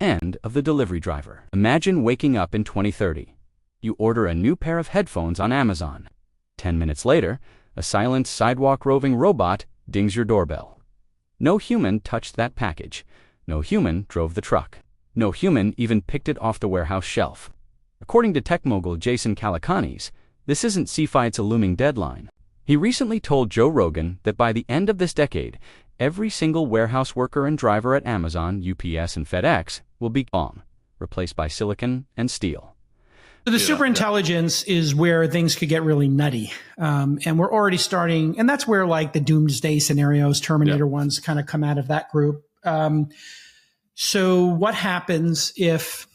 end of the delivery driver. Imagine waking up in 2030. You order a new pair of headphones on Amazon. 10 minutes later, a silent sidewalk roving robot dings your doorbell. No human touched that package. No human drove the truck. No human even picked it off the warehouse shelf. According to tech mogul Jason Calacanis, this isn't sci-fi, it's a looming deadline. He recently told Joe Rogan that by the end of this decade, every single warehouse worker and driver at Amazon, UPS, and FedEx will be gone, replaced by silicon and steel. So the superintelligence is where things could get really nutty. And we're already starting, and that's where like the doomsday scenarios, Terminator ones kind of come out of that group. So what happens if,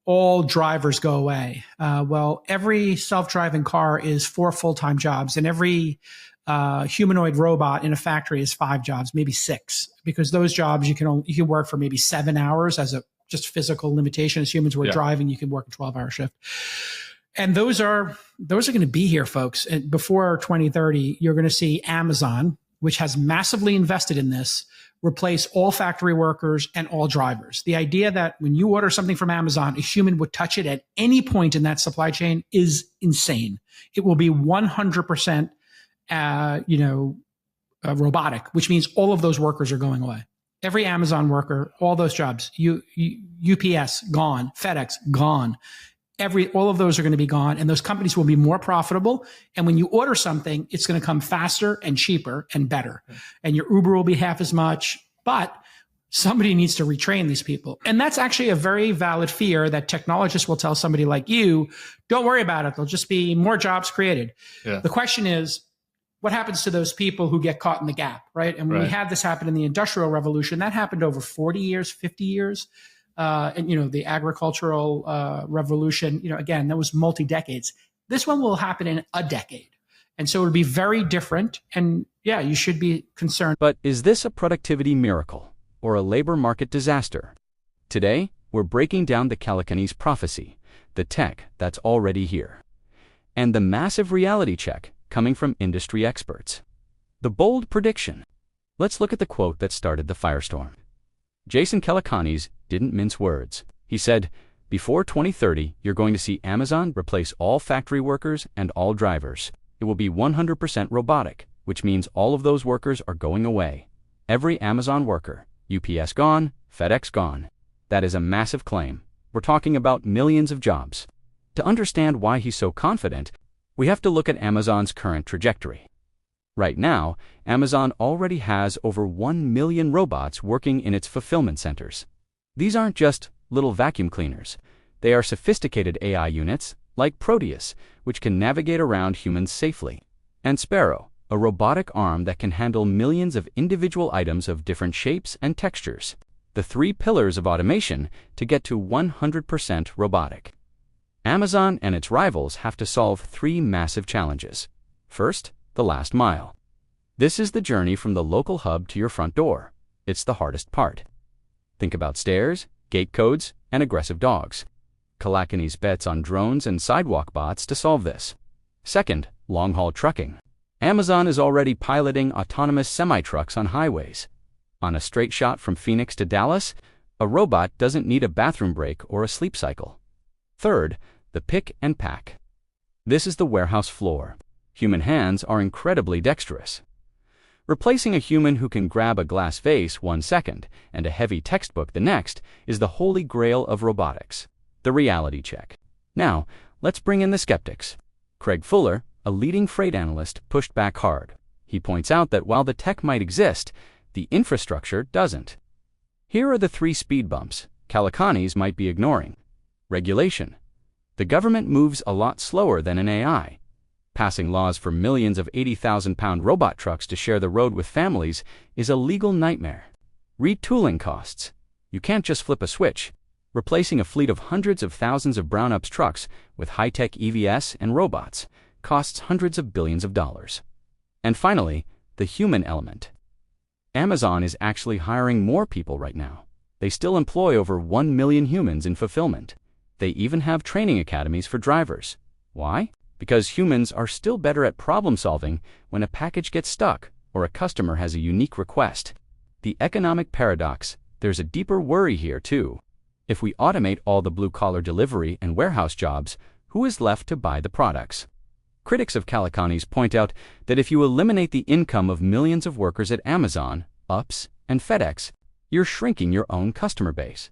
all drivers go away? Well, every self-driving car is 4 full-time jobs, and every humanoid robot in a factory is 5 jobs, maybe 6, because those jobs you can work for maybe 7 hours as a just physical limitation. As humans, we're driving, you can work a 12-hour shift. And those are going to be here, folks. And before 2030, you're going to see Amazon, which has massively invested in this, replace all factory workers and all drivers. The idea that when you order something from Amazon, a human would touch it at any point in that supply chain is insane. It will be 100%, robotic, which means all of those workers are going away. Every Amazon worker, all those jobs, UPS gone, FedEx gone. All of those are going to be gone, and those companies will be more profitable. And when you order something, it's going to come faster and cheaper and better. And your Uber will be half as much, but somebody needs to retrain these people. And that's actually a very valid fear that technologists will tell somebody like you, don't worry about it. There'll just be more jobs created. Yeah. The question is, what happens to those people who get caught in the gap, right? And when we had this happen in the Industrial Revolution, that happened over 40 years, 50 years. And, the agricultural revolution, again, that was multi-decades. This one will happen in a decade. And so it'll be very different. And yeah, you should be concerned. But is this a productivity miracle or a labor market disaster? Today, we're breaking down the Calacanis prophecy, the tech that's already here, and the massive reality check coming from industry experts. The bold prediction. Let's look at the quote that started the firestorm. Jason Calacanis didn't mince words. He said, before 2030, you're going to see Amazon replace all factory workers and all drivers. It will be 100% robotic, which means all of those workers are going away. Every Amazon worker, UPS gone, FedEx gone. That is a massive claim. We're talking about millions of jobs. To understand why he's so confident, we have to look at Amazon's current trajectory. Right now, Amazon already has over 1 million robots working in its fulfillment centers. These aren't just little vacuum cleaners. They are sophisticated AI units, like Proteus, which can navigate around humans safely, and Sparrow, a robotic arm that can handle millions of individual items of different shapes and textures. The 3 pillars of automation to get to 100% robotic. Amazon and its rivals have to solve 3 massive challenges. First, the last mile. This is the journey from the local hub to your front door. It's the hardest part. Think about stairs, gate codes, and aggressive dogs. Calacanis bets on drones and sidewalk bots to solve this. Second, long-haul trucking. Amazon is already piloting autonomous semi-trucks on highways. On a straight shot from Phoenix to Dallas, a robot doesn't need a bathroom break or a sleep cycle. Third, the pick and pack. This is the warehouse floor. Human hands are incredibly dexterous. Replacing a human who can grab a glass vase 1 second and a heavy textbook the next is the holy grail of robotics. The reality check. Now, let's bring in the skeptics. Craig Fuller, a leading freight analyst, pushed back hard. He points out that while the tech might exist, the infrastructure doesn't. Here are the 3 speed bumps Calacanis might be ignoring. Regulation. The government moves a lot slower than an AI. Passing laws for millions of 80,000-pound robot trucks to share the road with families is a legal nightmare. Retooling costs. You can't just flip a switch. Replacing a fleet of hundreds of thousands of brown-ups trucks with high-tech EVS and robots costs hundreds of billions of dollars. And finally, the human element. Amazon is actually hiring more people right now. They still employ over 1 million humans in fulfillment. They even have training academies for drivers. Why? Because humans are still better at problem solving when a package gets stuck or a customer has a unique request. The economic paradox. There's a deeper worry here too. If we automate all the blue-collar delivery and warehouse jobs, who is left to buy the products? Critics of Calacanis point out that if you eliminate the income of millions of workers at Amazon, UPS, and FedEx, you're shrinking your own customer base.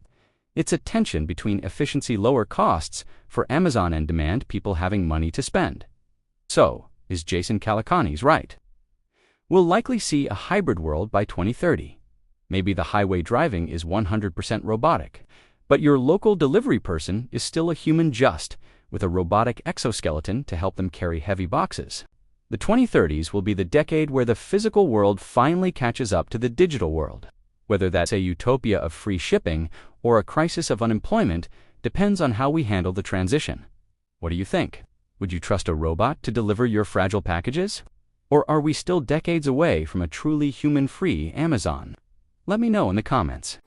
It's a tension between efficiency lower costs for Amazon and demand people having money to spend. So, is Jason Calacanis right? We'll likely see a hybrid world by 2030. Maybe the highway driving is 100% robotic, but your local delivery person is still a human just, with a robotic exoskeleton to help them carry heavy boxes. The 2030s will be the decade where the physical world finally catches up to the digital world. Whether that's a utopia of free shipping or a crisis of unemployment depends on how we handle the transition. What do you think? Would you trust a robot to deliver your fragile packages? Or are we still decades away from a truly human-free Amazon? Let me know in the comments.